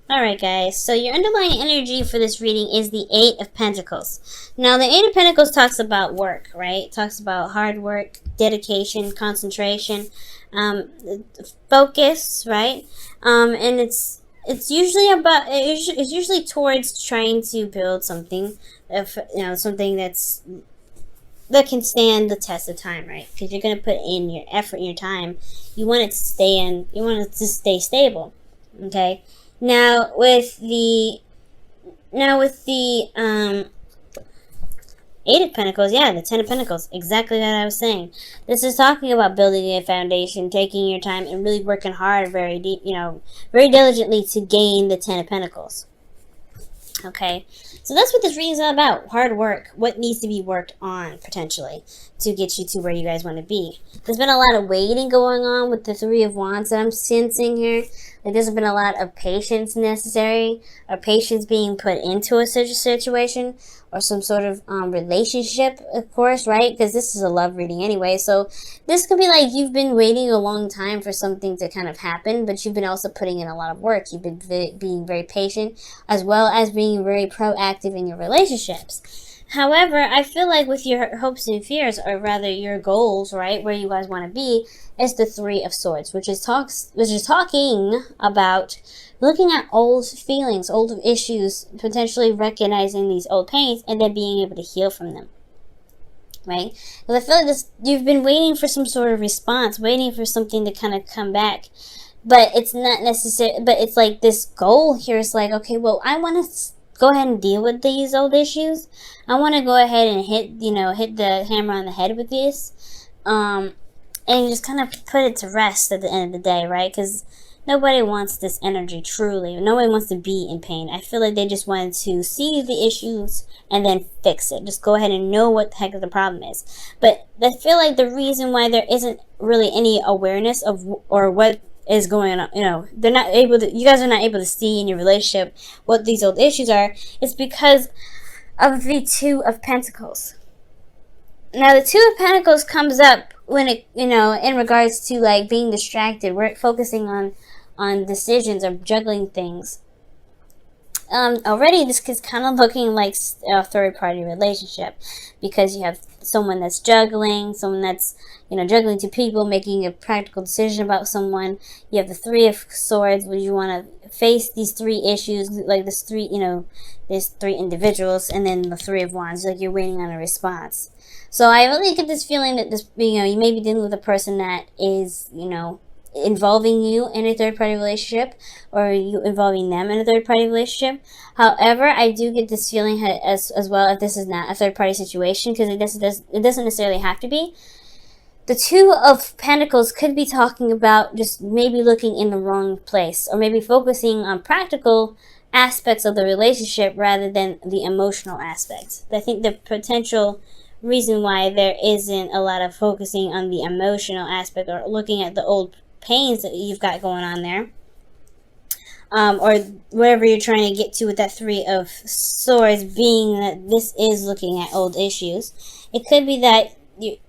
Alright guys, so your underlying energy for this reading is the Eight of Pentacles. Now the Eight of Pentacles talks about work, right? It talks about hard work, dedication, concentration, focus, right? And it's usually about, it's usually towards trying to build something, something that can stand the test of time, right? Because you're going to put in your effort and your time. You want it to stay stable, okay? Now with the Eight of Pentacles, yeah, the Ten of Pentacles, exactly what I was saying. This is talking about building a foundation, taking your time, and really working hard, very deep, very diligently to gain the Ten of Pentacles. Okay, so that's what this reading is all about. Hard work. What needs to be worked on, potentially, to get you to where you guys want to be. There's been a lot of waiting going on with the Three of Wands that I'm sensing here. Like, there's been a lot of patience necessary, or patience being put into a such a situation, or some sort of relationship, of course, right? Because this is a love reading anyway. So this could be like you've been waiting a long time for something to kind of happen, but you've been also putting in a lot of work. You've been being very patient, as well as being very proactive in your relationships. However, I feel like with your hopes and fears, or rather your goals, right, where you guys want to be, is the Three of Swords, which is talking about looking at old feelings, old issues, potentially recognizing these old pains, and then being able to heal from them. Right? Because I feel like you've been waiting for some sort of response, waiting for something to kind of come back, but it's not necessary. But it's like this goal here is like, okay, well, I want to go ahead and deal with these old issues. I want to go ahead and hit the hammer on the head with this, and just kind of put it to rest at the end of the day, right? Because nobody wants this energy, truly. Nobody wants to be in pain. I feel like they just wanted to see the issues and then fix it. Just go ahead and know what the heck the problem is. But I feel like the reason why there isn't really any awareness of or what is going on, they're not able to, you guys are not able to see in your relationship what these old issues are, is because of the Two of Pentacles. Now the Two of Pentacles comes up when it, in regards to like being distracted, we're focusing on decisions or juggling things. Already this is kind of looking like a third-party relationship, because you have someone that's juggling, someone that's, juggling two people, making a practical decision about someone. You have the Three of Swords, where you want to face these three issues, like there's three individuals, and then the Three of Wands, like you're waiting on a response. So I really get this feeling that this, you may be dealing with a person that is, involving you in a third-party relationship, or you involving them in a third-party relationship. However, I do get this feeling as well, if this is not a third-party situation, because it doesn't necessarily have to be. The Two of Pentacles could be talking about just maybe looking in the wrong place, or maybe focusing on practical aspects of the relationship rather than the emotional aspects. I think the potential reason why there isn't a lot of focusing on the emotional aspect, or looking at the old pains that you've got going on there, or whatever you're trying to get to with that Three of Swords, being that this is looking at old issues. It could be that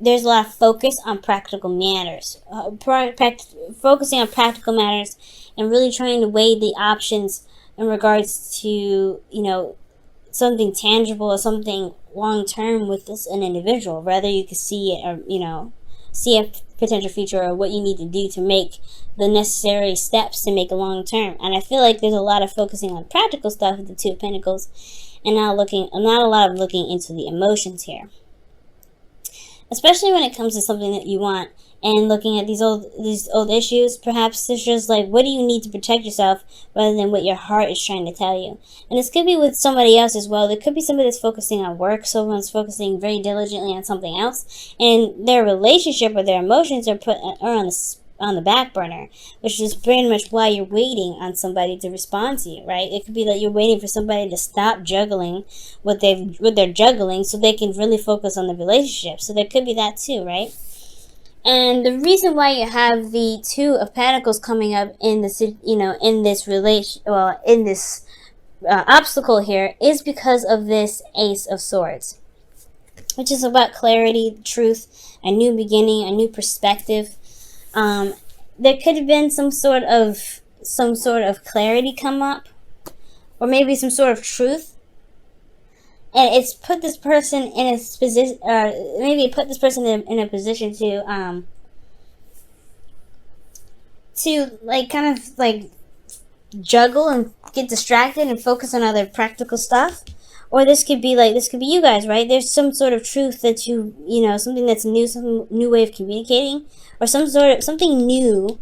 there's a lot of focus on practical matters, focusing on practical matters, and really trying to weigh the options in regards to, something tangible or something long-term with an individual. Rather, you could see it, or, see a potential future, or what you need to do to make the necessary steps to make a long term. And I feel like there's a lot of focusing on practical stuff with the Two of Pentacles, and not a lot of looking into the emotions here, especially when it comes to something that you want, and looking at these old issues. Perhaps it's just like, what do you need to protect yourself, rather than what your heart is trying to tell you. And this could be with somebody else as well. There could be somebody that's focusing on work, someone's focusing very diligently on something else, and their relationship or their emotions are on the back burner, which is pretty much why you're waiting on somebody to respond to you, right? It could be that you're waiting for somebody to stop juggling what they're juggling, so they can really focus on the relationship. So there could be that too, right? And the reason why you have the Two of Pentacles coming up in this, in this obstacle here, is because of this Ace of Swords, which is about clarity, truth, a new beginning, a new perspective. There could have been some sort of clarity come up, or maybe some sort of truth, and it's put this person in a position, maybe it put this person in a position to like kind of like juggle and get distracted and focus on other practical stuff. Or this could be you guys, right? There's some sort of truth that something that's new, some new way of communicating, or something new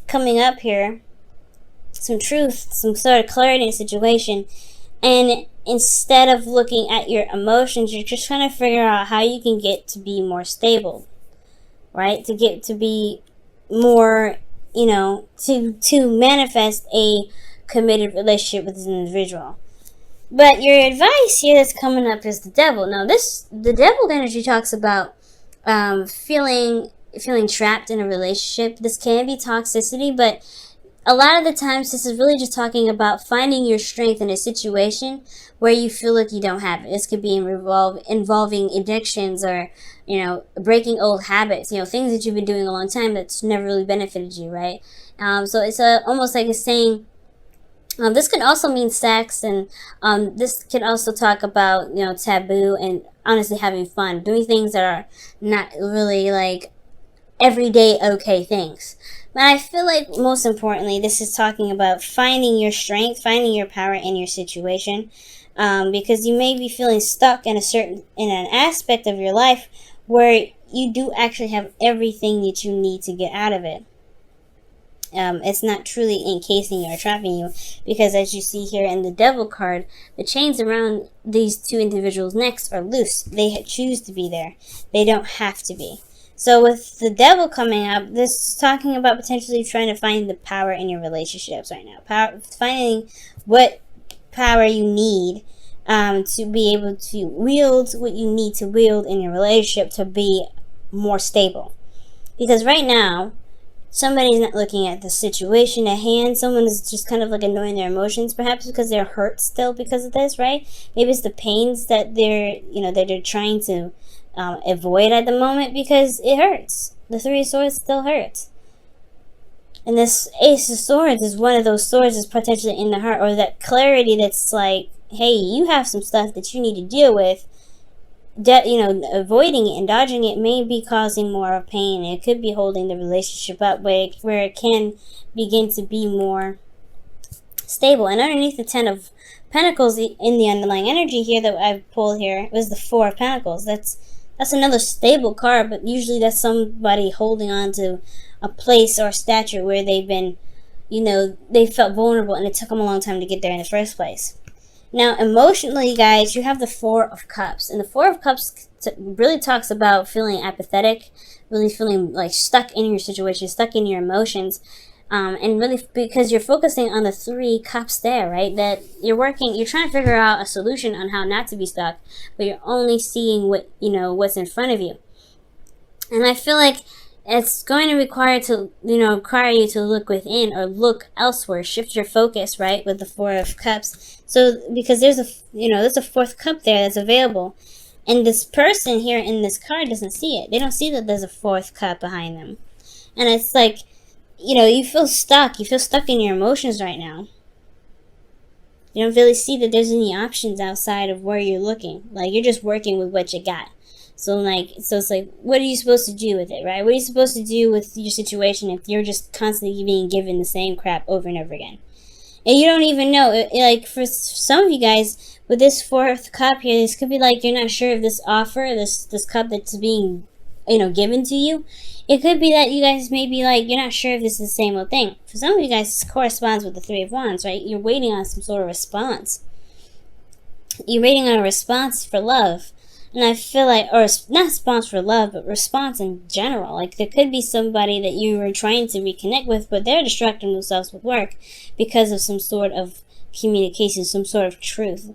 coming up here, some truth, some sort of clarity in a situation. And instead of looking at your emotions, you're just trying to figure out how you can get to be more stable, right? To get to be more, to manifest a committed relationship with an individual. But your advice here that's coming up is the devil. Now the devil energy talks about feeling trapped in a relationship. This can be toxicity, but a lot of the times this is really just talking about finding your strength in a situation where you feel like you don't have it. This could be involving addictions, or breaking old habits, things that you've been doing a long time that's never really benefited you, right? So it's almost like it's saying, this can also mean sex, and this can also talk about taboo, and honestly having fun, doing things that are not really like everyday okay things. But I feel like most importantly, this is talking about finding your strength, finding your power in your situation, because you may be feeling stuck in an aspect of your life where you do actually have everything that you need to get out of it. It's not truly encasing you or trapping you, because as you see here in the Devil card, the chains around these two individuals' necks are loose. They choose to be there. They don't have to be. So with the Devil coming up, this is talking about potentially trying to find the power in your relationships right now. Finding what power you need to be able to wield what you need to wield in your relationship to be more stable. Because right now, somebody's not looking at the situation at hand. Someone is just kind of like ignoring their emotions, perhaps because they're hurt still because of this, right? Maybe it's the pains that they're trying to avoid at the moment, because it hurts. The Three of Swords still hurts. And this Ace of Swords is one of those swords that's potentially in the heart, or that clarity that's like, hey, you have some stuff that you need to deal with. Avoiding it and dodging it may be causing more of pain. It could be holding the relationship up where it can begin to be more stable. And underneath the Ten of Pentacles, in the underlying energy here that I've pulled here, was the Four of Pentacles. That's another stable card, but usually that's somebody holding on to a place or a stature where they've been, they felt vulnerable, and it took them a long time to get there in the first place. Now, emotionally, guys, you have the Four of Cups. And the Four of Cups really talks about feeling apathetic, really feeling like stuck in your situation, stuck in your emotions. And really, because you're focusing on the Three Cups there, right? That you're trying to figure out a solution on how not to be stuck, but you're only seeing what's in front of you. And I feel like it's going to require you to look within or look elsewhere, shift your focus, right? With the Four of Cups. So, because there's a fourth cup there that's available. And this person here in this card doesn't see it. They don't see that there's a fourth cup behind them. And it's like, you feel stuck. You feel stuck in your emotions right now. You don't really see that there's any options outside of where you're looking. Like, you're just working with what you got. So it's like, what are you supposed to do with it, right? What are you supposed to do with your situation if you're just constantly being given the same crap over and over again? And you don't even know. Like, for some of you guys, with this fourth cup here, this could be like you're not sure if this offer, this cup that's being, given to you, it could be that you guys may be like, you're not sure if this is the same old thing. For some of you guys, this corresponds with the Three of Wands, right? You're waiting on some sort of response. You're waiting on a response for love. And I feel like, or not response for love, but response in general. Like, there could be somebody that you were trying to reconnect with, but they're distracting themselves with work because of some sort of communication, some sort of truth.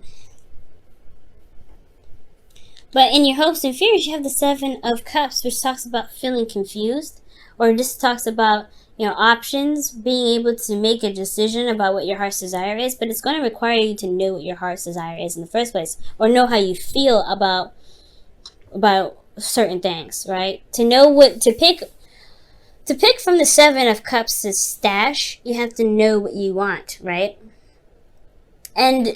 But in your hopes and fears, you have the Seven of Cups, which talks about feeling confused, or just talks about, options, being able to make a decision about what your heart's desire is, but it's going to require you to know what your heart's desire is in the first place, or know how you feel about certain things, right? To know what to pick from the Seven of Cups' stash, you have to know what you want, right? And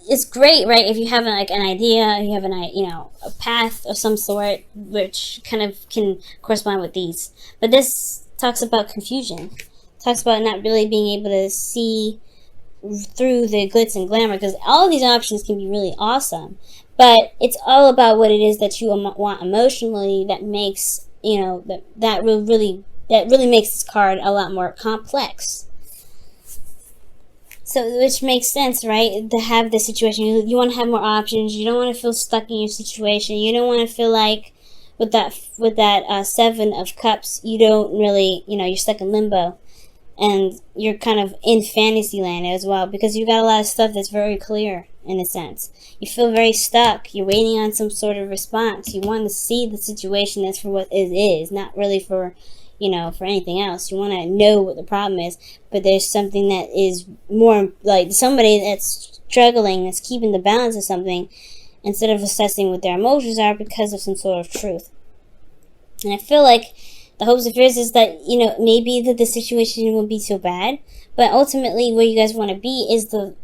it's great, right? If you have like an idea, you have a path of some sort, which kind of can correspond with these. But this talks about confusion. It talks about not really being able to see through the glitz and glamour, because all of these options can be really awesome, but it's all about what it is that you want emotionally that makes that really makes this card a lot more complex. So, which makes sense, right? To have this situation, you want to have more options. You don't want to feel stuck in your situation. You don't want to feel like with that Seven of Cups, you don't really, you're stuck in limbo. And you're kind of in fantasy land as well, because you got a lot of stuff that's very clear, in a sense. You feel very stuck. You're waiting on some sort of response. You want to see the situation as for what it is, not really for, for anything else. You want to know what the problem is, but there's something that is more like somebody that's struggling, that's keeping the balance of something, instead of assessing what their emotions are because of some sort of truth. And I feel like the hopes and fears is that, maybe that the situation won't be so bad, but ultimately where you guys want to be is the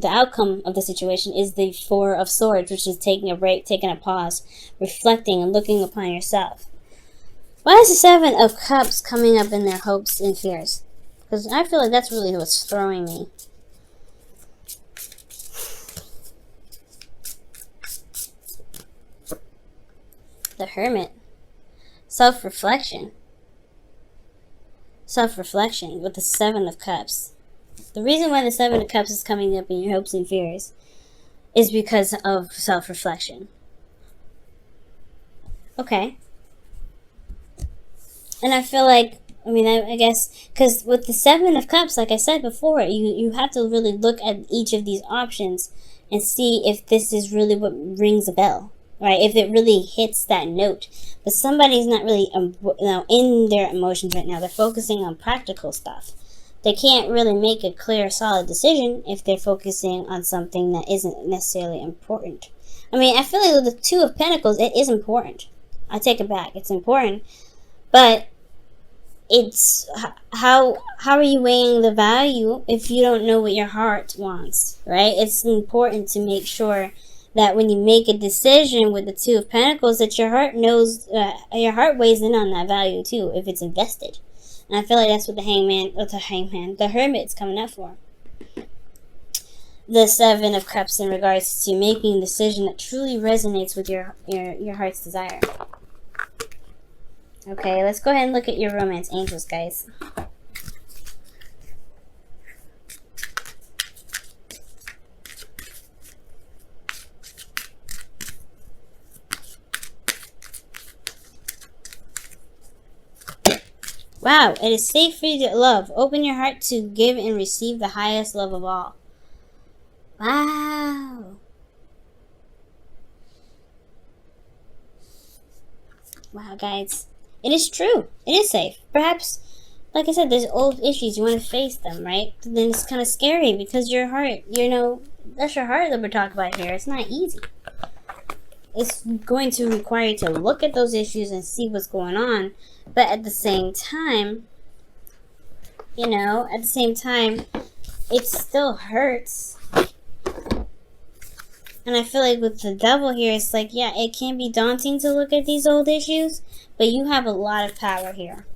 outcome of the situation is the Four of Swords, which is taking a break, taking a pause, reflecting and looking upon yourself. Why is the Seven of Cups coming up in their hopes and fears? Because I feel like that's really what's throwing me. The Hermit. Self-reflection with the Seven of Cups. The reason why the Seven of Cups is coming up in your hopes and fears is because of self-reflection. Okay. And I feel like, I guess, because with the Seven of Cups, like I said before, you have to really look at each of these options and see if this is really what rings a bell. Right, if it really hits that note. But somebody's not really in their emotions right now. They're focusing on practical stuff. They can't really make a clear, solid decision if they're focusing on something that isn't necessarily important. I feel like with the Two of Pentacles, it is important. I take it back. It's important. But it's how are you weighing the value if you don't know what your heart wants, right? It's important to make sure that when you make a decision with the Two of Pentacles, that your heart knows, your heart weighs in on that value too, if it's invested. And I feel like that's what the Hermit's coming up for. The Seven of Cups in regards to making a decision that truly resonates with your heart's desire. Okay, let's go ahead and look at your romance angels, guys. Wow, it is safe for you to love. Open your heart to give and receive the highest love of all. Wow. Wow, guys. It is true. It is safe. Perhaps, like I said, there's old issues. You want to face them, right? But then it's kind of scary because your heart, that's your heart that we're talking about here. It's not easy. It's going to require you to look at those issues and see what's going on. But at the same time, it still hurts. And I feel like with the Devil here, it's like, yeah, it can be daunting to look at these old issues, but you have a lot of power here.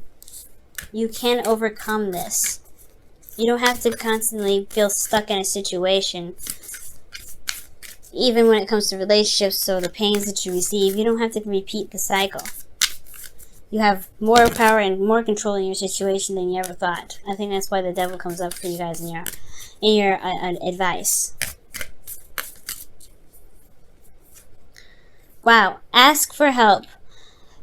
You can overcome this. You don't have to constantly feel stuck in a situation. Even when it comes to relationships, so the pains that you receive, you don't have to repeat the cycle. You have more power and more control in your situation than you ever thought. I think that's why the Devil comes up for you guys in your advice. Wow. Ask for help.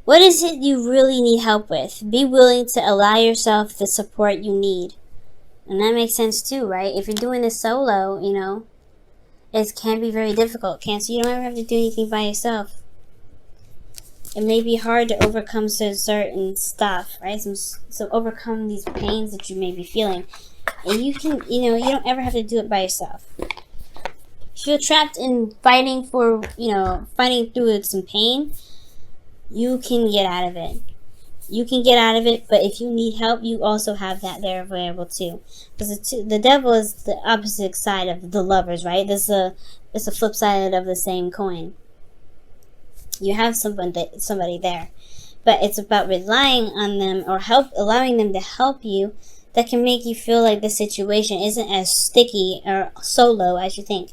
What is it you really need help with? Be willing to allow yourself the support you need. And that makes sense too, right? If you're doing this solo, it can be very difficult. Cancer, you don't ever have to do anything by yourself. It may be hard to overcome certain stuff, right? So overcome these pains that you may be feeling. And you can, you don't ever have to do it by yourself. If you're trapped in fighting through some pain, you can get out of it. You can get out of it, but if you need help, you also have that there available too. Because the devil is the opposite side of the lovers, right? It's a flip side of the same coin. You have somebody there, but it's about relying on them or allowing them to help you. That can make you feel like the situation isn't as sticky or solo as you think.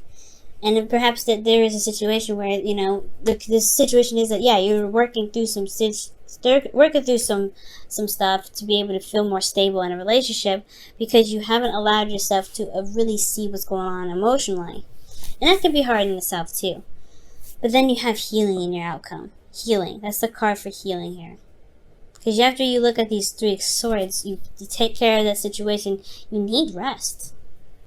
And perhaps that there is a situation where, you know, this situation is that, yeah, you're working through some stuff to be able to feel more stable in a relationship, because you haven't allowed yourself to really see what's going on emotionally. And that can be hard in itself too. But then you have healing in your outcome. Healing. That's the card for healing here. Because after you look at these 3 swords, you take care of that situation, you need rest.